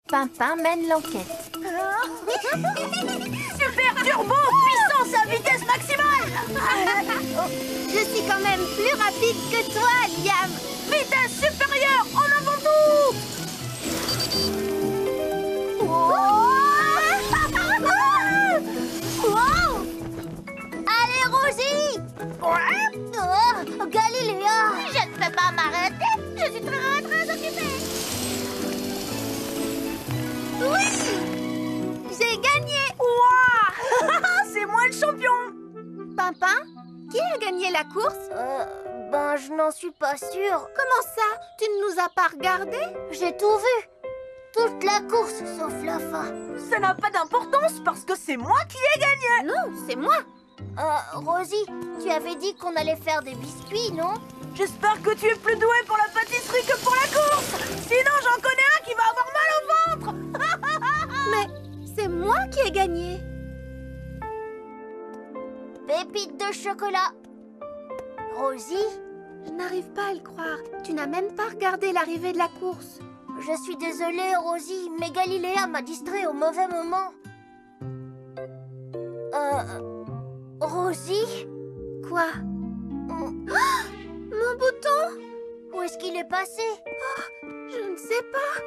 Pimpin mène l'enquête. Super turbo, puissance à vitesse maximale. Je suis quand même plus rapide que toi, Liam. Vitesse supérieure, en avant tout. Wow! Allez, Rosie! Ouais. Oh, Galiléa! Je ne peux pas m'arrêter. Je suis très occupée. Oui! J'ai gagné! Ouah. C'est moi le champion. Pimpin, qui a gagné la course? Ben, je n'en suis pas sûre. Comment ça? Tu ne nous as pas regardés? J'ai tout vu. Toute la course, sauf la fin. Ça n'a pas d'importance parce que c'est moi qui ai gagné. Non, c'est moi. Rosie, tu avais dit qu'on allait faire des biscuits, non? J'espère que tu es plus douée pour la pâtisserie que pour la course. Sinon, j'en connais un qui va avoir mal au ventre. Mais c'est moi qui ai gagné. Pépites de chocolat. Rosie, Je n'arrive pas à le croire. Tu n'as même pas regardé l'arrivée de la course. je suis désolée, Rosie, mais Galiléa m'a distrait au mauvais moment. Rosie? Quoi? Mm. Mon bouton? Où est-ce qu'il est passé? Je ne sais pas.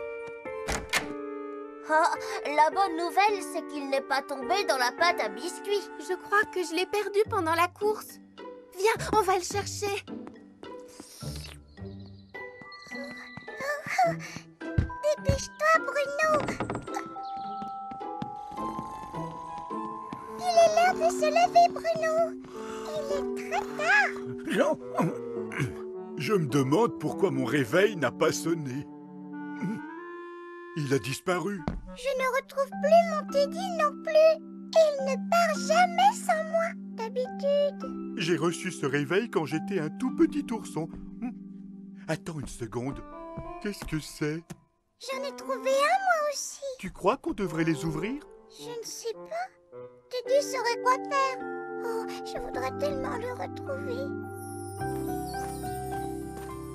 Ah, la bonne nouvelle, c'est qu'il n'est pas tombé dans la pâte à biscuits. Je crois que je l'ai perdu pendant la course. Viens, on va le chercher. Dépêche-toi, Bruno. Il est l'heure de se lever, Bruno. Il est très tard. Je me demande pourquoi mon réveil n'a pas sonné. Il a disparu. Je ne retrouve plus mon Teddy non plus. Il ne part jamais sans moi, d'habitude. J'ai reçu ce réveil quand j'étais un tout petit ourson. Attends une seconde. Qu'est-ce que c'est? J'en ai trouvé un, moi aussi. Tu crois qu'on devrait les ouvrir? Je ne sais pas. Teddy saurait quoi faire. Oh, je voudrais tellement le retrouver.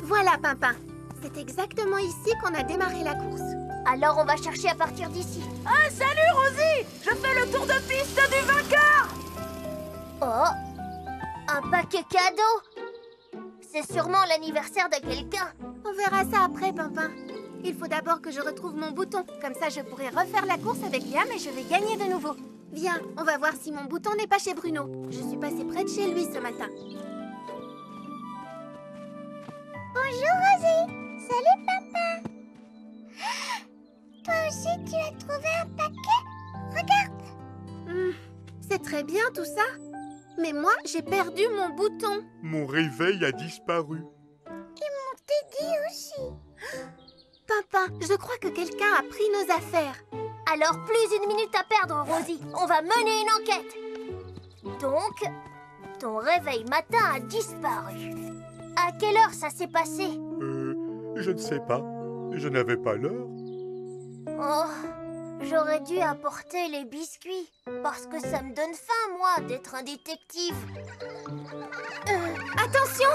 Voilà, Pimpin. C'est exactement ici qu'on a démarré la course. Alors on va chercher à partir d'ici. Ah, salut, Rosie. Je fais le tour de piste du vainqueur. Oh, un paquet cadeau. C'est sûrement l'anniversaire de quelqu'un. On verra ça après, Pimpin. Il faut d'abord que je retrouve mon bouton. Comme ça, je pourrai refaire la course avec Liam et je vais gagner de nouveau. Viens, on va voir si mon bouton n'est pas chez Bruno. Je suis passée près de chez lui ce matin. Bonjour, Rosie. Salut, papa. Toi aussi, tu as trouvé un paquet? Regarde. C'est très bien tout ça. Mais moi, j'ai perdu mon bouton. Mon réveil a disparu. Et mon Teddy aussi. Pimpin, je crois que quelqu'un a pris nos affaires. Alors, plus une minute à perdre, Rosie. On va mener une enquête. Donc, ton réveil matin a disparu. À quelle heure ça s'est passé? Je ne sais pas. Je n'avais pas l'heure. Oh, j'aurais dû apporter les biscuits. Parce que ça me donne faim, moi, d'être un détective. Attention!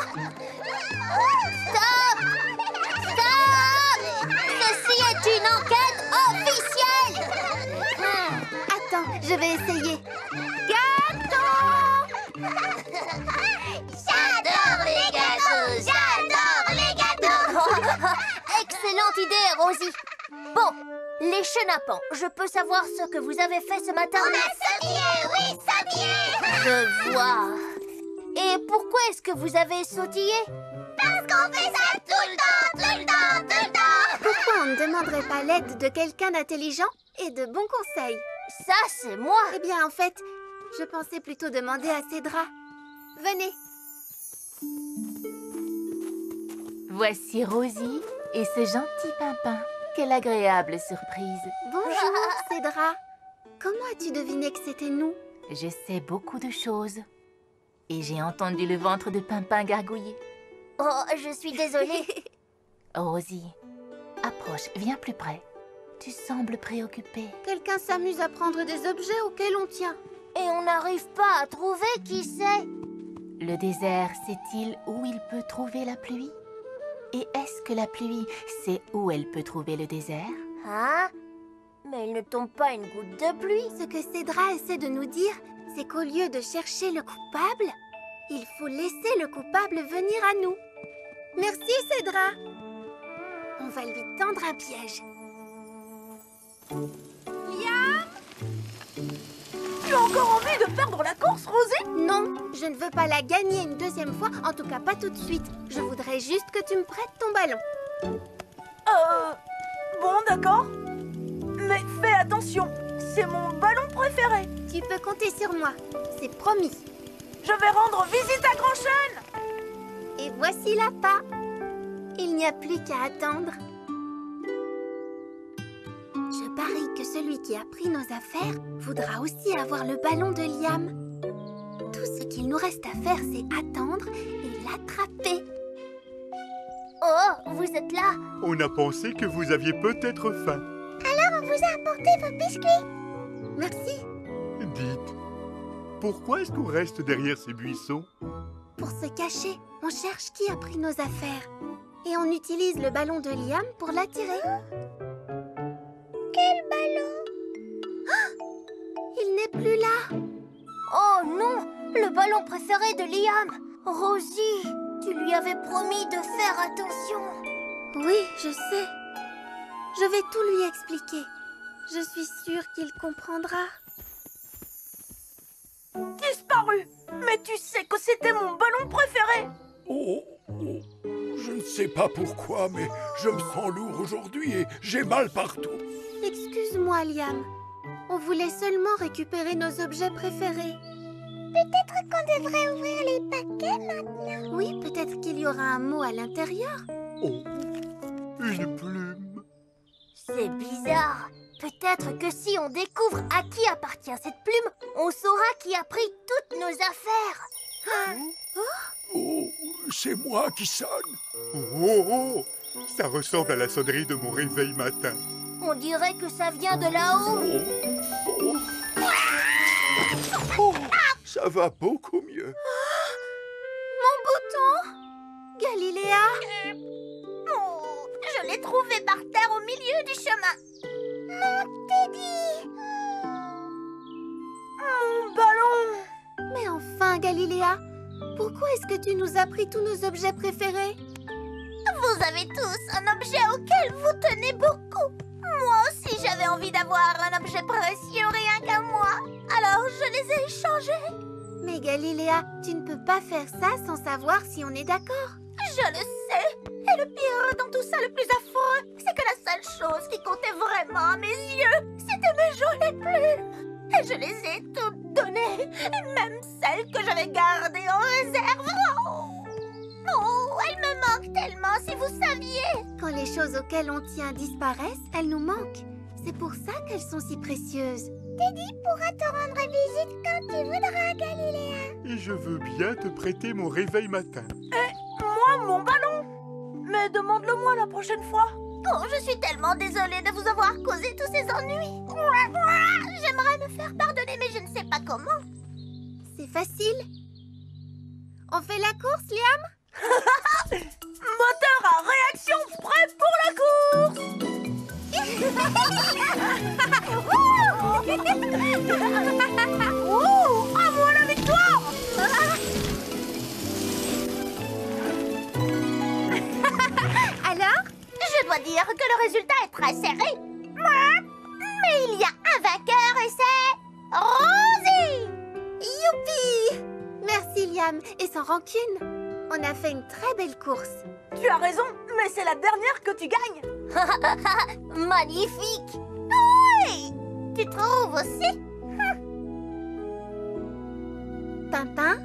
Stop! Stop! Ceci est une enquête officielle! Attends, je vais essayer. J'adore les gâteaux! J'adore les gâteaux! Excellente idée, Rosie. Bon, les chenapans, je peux savoir ce que vous avez fait ce matin? On a sautillé, oui, sautillé! Je vois. Et pourquoi est-ce que vous avez sautillé? Parce qu'on fait ça tout le temps, tout le temps, tout le temps! Pourquoi on ne demanderait pas l'aide de quelqu'un d'intelligent et de bons conseils? Ça, c'est moi! Eh bien, en fait, je pensais plutôt demander à Cédra. Venez. Voici Rosie et ce gentil Pimpin. Quelle agréable surprise. Bonjour, Cédra. Comment as-tu deviné que c'était nous? Je sais beaucoup de choses. Et j'ai entendu le ventre de Pimpin gargouiller. Oh, je suis désolée. Rosie, approche, viens plus près. Tu sembles préoccupée. Quelqu'un s'amuse à prendre des objets auxquels on tient. Et on n'arrive pas à trouver qui c'est. Le désert sait-il où il peut trouver la pluie? Et est-ce que la pluie sait où elle peut trouver le désert? Hein? Mais il ne tombe pas une goutte de pluie. Ce que Cédra essaie de nous dire, c'est qu'au lieu de chercher le coupable, il faut laisser le coupable venir à nous. Merci, Cédra. On va lui tendre un piège. Tu as encore envie de perdre la course, Rosie? Non, je ne veux pas la gagner une deuxième fois, en tout cas pas tout de suite. Je voudrais juste que tu me prêtes ton ballon. Bon, d'accord. Mais fais attention, c'est mon ballon préféré. Tu peux compter sur moi, c'est promis. Je vais rendre visite à Grand Chêne. Et voici l'appât. Il n'y a plus qu'à attendre. Je parie que celui qui a pris nos affaires voudra aussi avoir le ballon de Liam. Tout ce qu'il nous reste à faire, c'est attendre et l'attraper. Oh, vous êtes là? On a pensé que vous aviez peut-être faim. On vous a apporté vos biscuits. Merci. Dites, pourquoi est-ce qu'on reste derrière ces buissons? Pour se cacher, on cherche qui a pris nos affaires. Et on utilise le ballon de Liam pour l'attirer. Quel ballon? Il n'est plus là. Oh non, le ballon préféré de Liam. Rosie, tu lui avais promis de faire attention. Oui, je sais. Je vais tout lui expliquer. Je suis sûre qu'il comprendra. Disparu. Mais tu sais que c'était mon ballon préféré. Oh, je ne sais pas pourquoi, mais je me sens lourd aujourd'hui et j'ai mal partout. Excuse-moi, Liam. On voulait seulement récupérer nos objets préférés. Peut-être qu'on devrait ouvrir les paquets maintenant. Oui, peut-être qu'il y aura un mot à l'intérieur. Oh, une plume. C'est bizarre. Peut-être que si on découvre à qui appartient cette plume, on saura qui a pris toutes nos affaires. Oh, c'est moi qui sonne. Oh, ça ressemble à la sonnerie de mon réveil matin. On dirait que ça vient de là-haut. Oh, ça va beaucoup mieux. Mon bouton Galiléa. Oh, je l'ai trouvé par terre au milieu du chemin. Mon Teddy. Mon ballon. Mais enfin, Galiléa, pourquoi est-ce que tu nous as pris tous nos objets préférés? Vous avez tous un objet auquel vous tenez beaucoup. Moi aussi, j'avais envie d'avoir un objet précieux rien qu'à moi. Alors, je les ai échangés. Mais Galiléa, tu ne peux pas faire ça sans savoir si on est d'accord. Je le sais. Et le pire dans tout ça, le plus affreux, c'est que la seule chose qui comptait vraiment à mes yeux, c'était mes jolies plumes. Et je les ai toutes données, même celles que j'avais gardées en réserve. Oh, elles me manquent tellement, si vous saviez. Quand les choses auxquelles on tient disparaissent, elles nous manquent. C'est pour ça qu'elles sont si précieuses. Teddy pourra te rendre visite quand tu voudras, Galiléa. Et je veux bien te prêter mon réveil matin. Moi, mon ballon. Mais demande-le-moi la prochaine fois. Oh, je suis tellement désolée de vous avoir causé tous ces ennuis. J'aimerais me faire pardonner, mais je ne sais pas comment. C'est facile. On fait la course, Liam? Moteur à réaction, prêt pour la course. À moi la victoire. Alors? Je dois dire que le résultat est très serré. Mais il y a un vainqueur et c'est Rosie. Youpi! Merci, Liam. Et sans rancune. On a fait une très belle course. Tu as raison, mais c'est la dernière que tu gagnes. Magnifique. Oui, tu trouves aussi? Pimpin,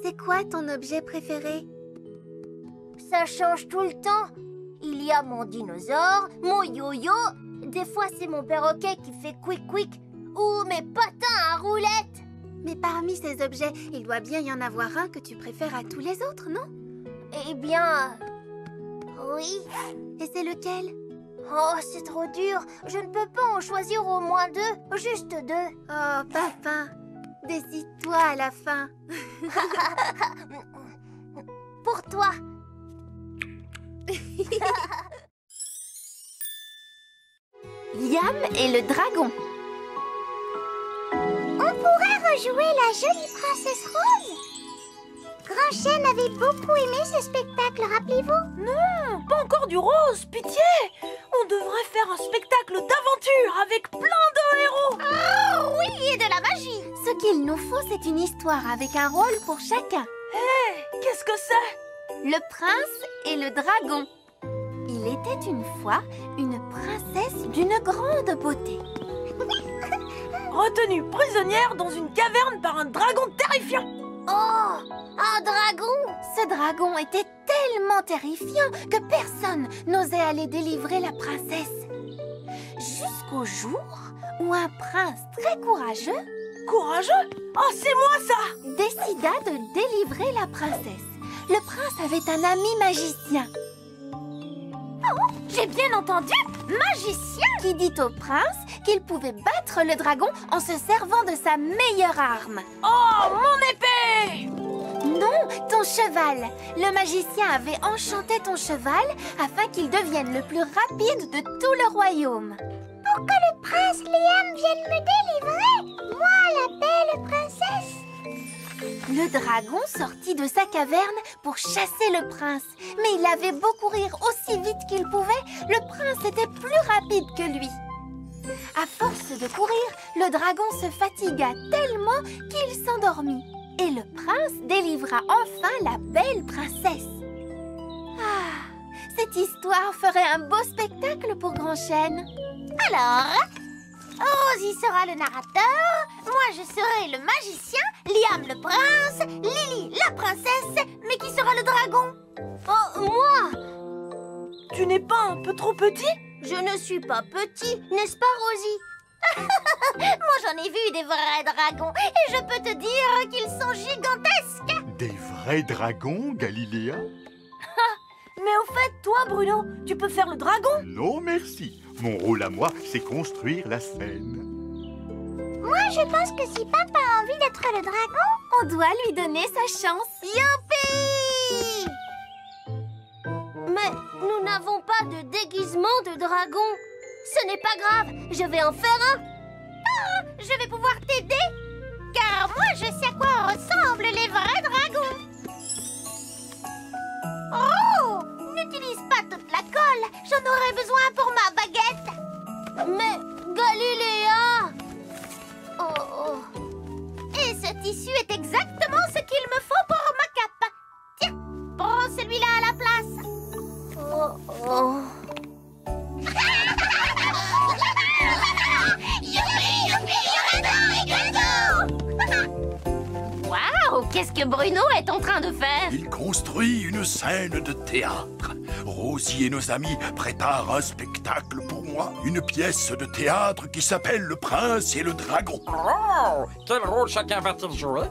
c'est quoi ton objet préféré? Ça change tout le temps. Il y a mon dinosaure, mon yo-yo. Des fois, c'est mon perroquet qui fait quick-quick. Ou mes patins à roulettes. Mais parmi ces objets, il doit bien y en avoir un que tu préfères à tous les autres, non? Eh bien... oui. Et c'est lequel? Oh, c'est trop dur. Je ne peux pas en choisir au moins deux. Juste deux. Oh, Pimpin, décide-toi à la fin. Pour toi. Liam et le dragon. On pourrait rejouer la jolie princesse Rose. Grand Chêne avait beaucoup aimé ce spectacle, rappelez-vous? Non, pas encore du rose, pitié. On devrait faire un spectacle d'aventure avec plein de héros. Oh oui, et de la magie. Ce qu'il nous faut, c'est une histoire avec un rôle pour chacun. Hé, qu'est-ce que c'est? Le prince et le dragon. Il était une fois une princesse d'une grande beauté. Retenue prisonnière dans une caverne par un dragon terrifiant. Oh, un dragon. Ce dragon était tellement terrifiant que personne n'osait aller délivrer la princesse. Jusqu'au jour où un prince très courageux Courageux? Oh, c'est moi ça. décida de délivrer la princesse. Le prince avait un ami magicien. Oh, j'ai bien entendu, magicien, qui dit au prince qu'il pouvait battre le dragon en se servant de sa meilleure arme. Oh, mon épée! Non, ton cheval. Le magicien avait enchanté ton cheval afin qu'il devienne le plus rapide de tout le royaume. Pour que le prince Liam vienne me délivrer, moi la belle princesse. Le dragon sortit de sa caverne pour chasser le prince. Mais il avait beau courir aussi vite qu'il pouvait, le prince était plus rapide que lui. À force de courir, le dragon se fatigua tellement qu'il s'endormit. Et le prince délivra enfin la belle princesse. Ah, cette histoire ferait un beau spectacle pour Grand Chêne. Alors, Rosie sera le narrateur, moi je serai le magicien, Liam le prince, Lily la princesse, mais qui sera le dragon? Oh, moi! Tu n'es pas un peu trop petit? Je ne suis pas petit, n'est-ce pas Rosie? Moi j'en ai vu des vrais dragons et je peux te dire qu'ils sont gigantesques. Des vrais dragons, Galiléa? Mais au fait, toi, Bruno, tu peux faire le dragon? Non, merci. Mon rôle à moi, c'est construire la scène. Moi je pense que si papa a envie d'être le dragon, On doit lui donner sa chance. youpi! Mais nous n'avons pas de déguisement de dragon. Ce n'est pas grave, je vais en faire un. Ah, je vais pouvoir t'aider, car moi je sais à quoi ressemblent les vrais dragons. Oh, n'utilise pas toute la colle, j'en aurai besoin pour ma baguette. Mais Galiléa! Oh. Et ce tissu est exactement ce qu'il me faut pour ma cape. Tiens, prends celui-là à la place. Oh. Waouh, qu'est-ce que Bruno est en train de faire? Il construit une scène de théâtre. Rosie et nos amis préparent un spectacle pour moi. Une pièce de théâtre qui s'appelle Le Prince et le Dragon. Oh, quel rôle chacun va-t-il jouer?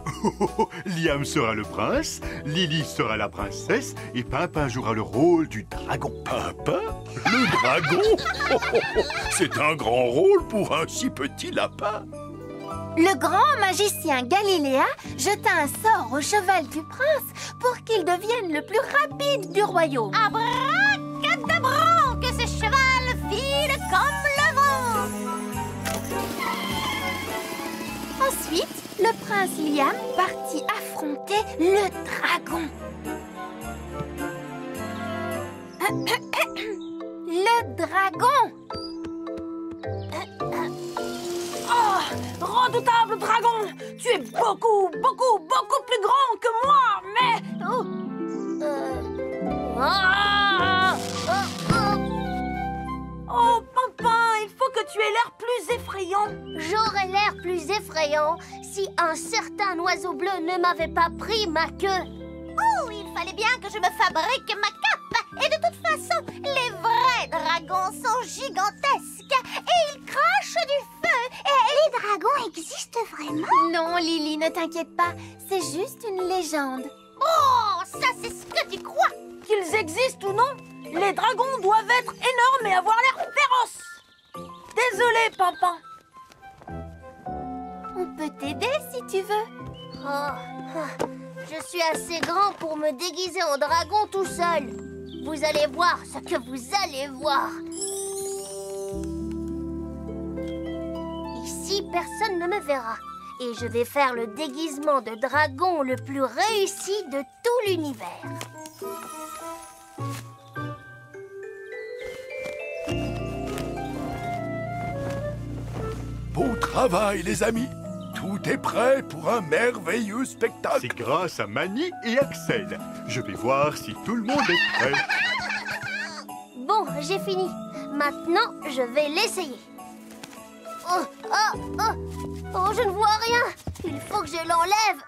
Liam sera le prince, Lily sera la princesse et Pimpin jouera le rôle du dragon. Pimpin? Le dragon? C'est un grand rôle pour un si petit lapin. Le grand magicien Galiléa jeta un sort au cheval du prince pour qu'il devienne le plus rapide du royaume. Abracadabra, que ce cheval file comme le vent. Ensuite, le prince Liam partit affronter le dragon. Le dragon! Oh, redoutable dragon! Tu es beaucoup plus grand que moi, mais... Oh, Pimpin, il faut que tu aies l'air plus effrayant. J'aurais l'air plus effrayant si un certain oiseau bleu ne m'avait pas pris ma queue. Oh, il fallait bien que je me fabrique ma cape. Et de toute façon, les vrais dragons sont gigantesques et ils crachent du feu. Et les dragons existent vraiment? Non, Lily, ne t'inquiète pas, c'est juste une légende. Oh, ça c'est ce que tu crois. Qu'ils existent ou non, les dragons doivent être énormes et avoir l'air féroces. Désolé, Pimpin. On peut t'aider si tu veux. Je suis assez grand pour me déguiser en dragon tout seul. Vous allez voir ce que vous allez voir. Ici, personne ne me verra. Et je vais faire le déguisement de dragon le plus réussi de tout l'univers. Beau travail, les amis. Tout est prêt pour un merveilleux spectacle. C'est grâce à Mani et Axel. Je vais voir si tout le monde est prêt. Bon, j'ai fini. Maintenant, je vais l'essayer. Oh, oh, oh, oh, je ne vois rien. Il faut que je l'enlève.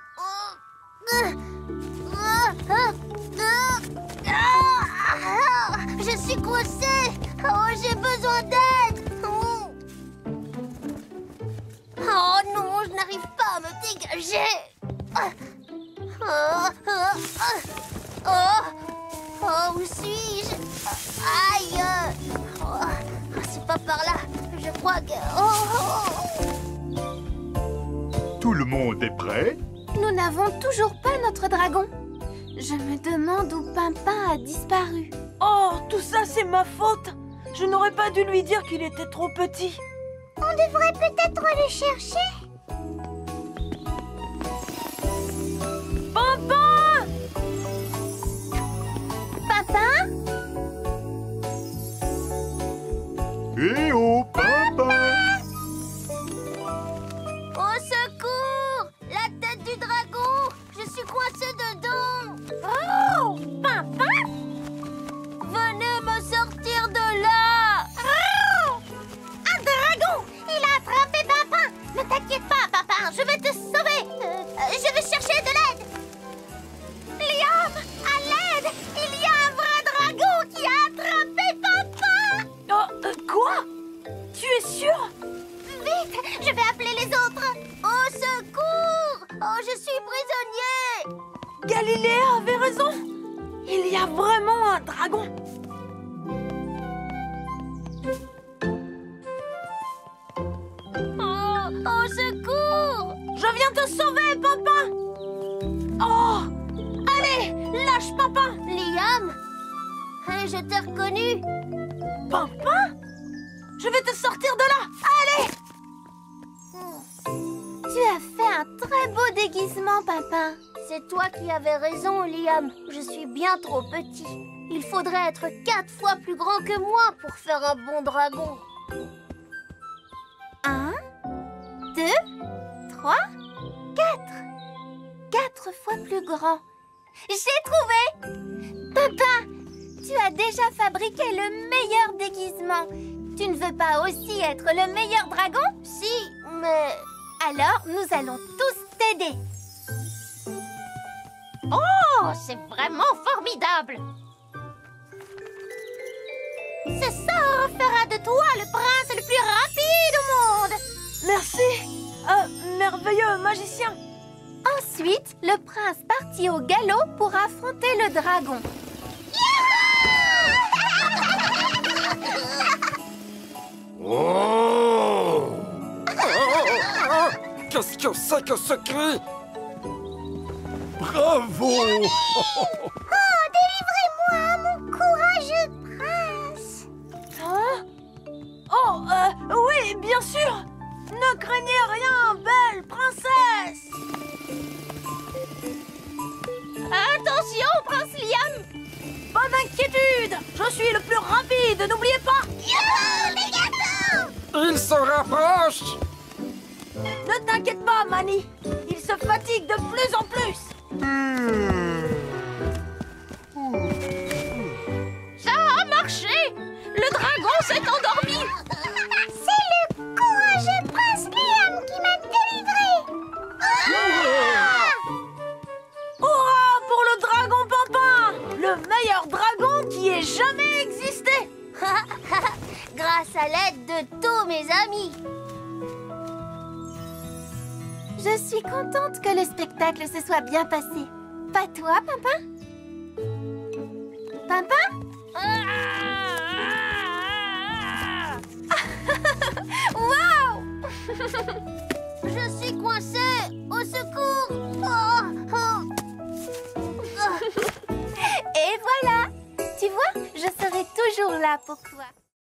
Je suis coincée. Oh, j'ai besoin d'aide. Oh non, je n'arrive pas à me dégager. Oh, où suis-je? Aïe. Oh, c'est pas par là. Je crois que... Tout le monde est prêt? Nous n'avons toujours pas notre dragon. Je me demande où Pimpin a disparu. Oh, tout ça, c'est ma faute. Je n'aurais pas dû lui dire qu'il était trop petit. On devrait peut-être le chercher. Pimpin! Pimpin? Eh oh, Pimpin! Au secours! La tête du dragon! Je suis coincée dedans! Oh! Pimpin? Venez me sortir de là! Un dragon! Il a attrapé Pimpin! Ne t'inquiète pas, Pimpin, je vais te sauver! Je vais chercher de l'aide! Liam, à l'aide! Il y a un vrai dragon qui a attrapé Pimpin! Oh, quoi? Tu es sûr? Vite, je vais appeler les autres! Au secours! Oh, je suis prisonnier! Galiléa avait raison. Il y a vraiment un dragon. Oh, au secours! Je viens te sauver, Pimpin. Oh! Allez, lâche Pimpin. Liam? Je t'ai reconnu! Pimpin? Je vais te sortir de là. Allez! Tu as fait un très beau déguisement, Pimpin. C'est toi qui avais raison, Liam. Je suis bien trop petit. Il faudrait être 4 fois plus grand que moi pour faire un bon dragon. 1, 2, 3, 4. 4 fois plus grand. J'ai trouvé! Pimpin, tu as déjà fabriqué le meilleur déguisement. Tu ne veux pas aussi être le meilleur dragon? Si, mais... Alors, nous allons tous t'aider. Oh, c'est vraiment formidable. Ce sort fera de toi le prince le plus rapide au monde. Merci, merveilleux magicien. Ensuite, le prince partit au galop pour affronter le dragon. Oh! Qu'est-ce que c'est que ce cri? Bravo! Délivrez-moi, mon courageux prince! Hein? Oh, oui, bien sûr. Ne craignez rien, belle princesse. Attention, prince Liam. Pas d'inquiétude. Je suis le plus rapide, n'oubliez pas. Il se rapproche! Ne t'inquiète pas, Mani. Il se fatigue de plus en plus. Ça a marché. Le dragon s'est endormi. C'est le courageux prince Liam qui m'a délivré! Hurrah pour le dragon Pimpin, le meilleur dragon qui ait jamais existé. Grâce à l'aide de tous mes amis! Je suis contente que le spectacle se soit bien passé. Pas toi, Pimpin? Pimpin? Wow! Je suis coincée! Au secours! Oh, oh. Et voilà! Tu vois? toujours là pour toi.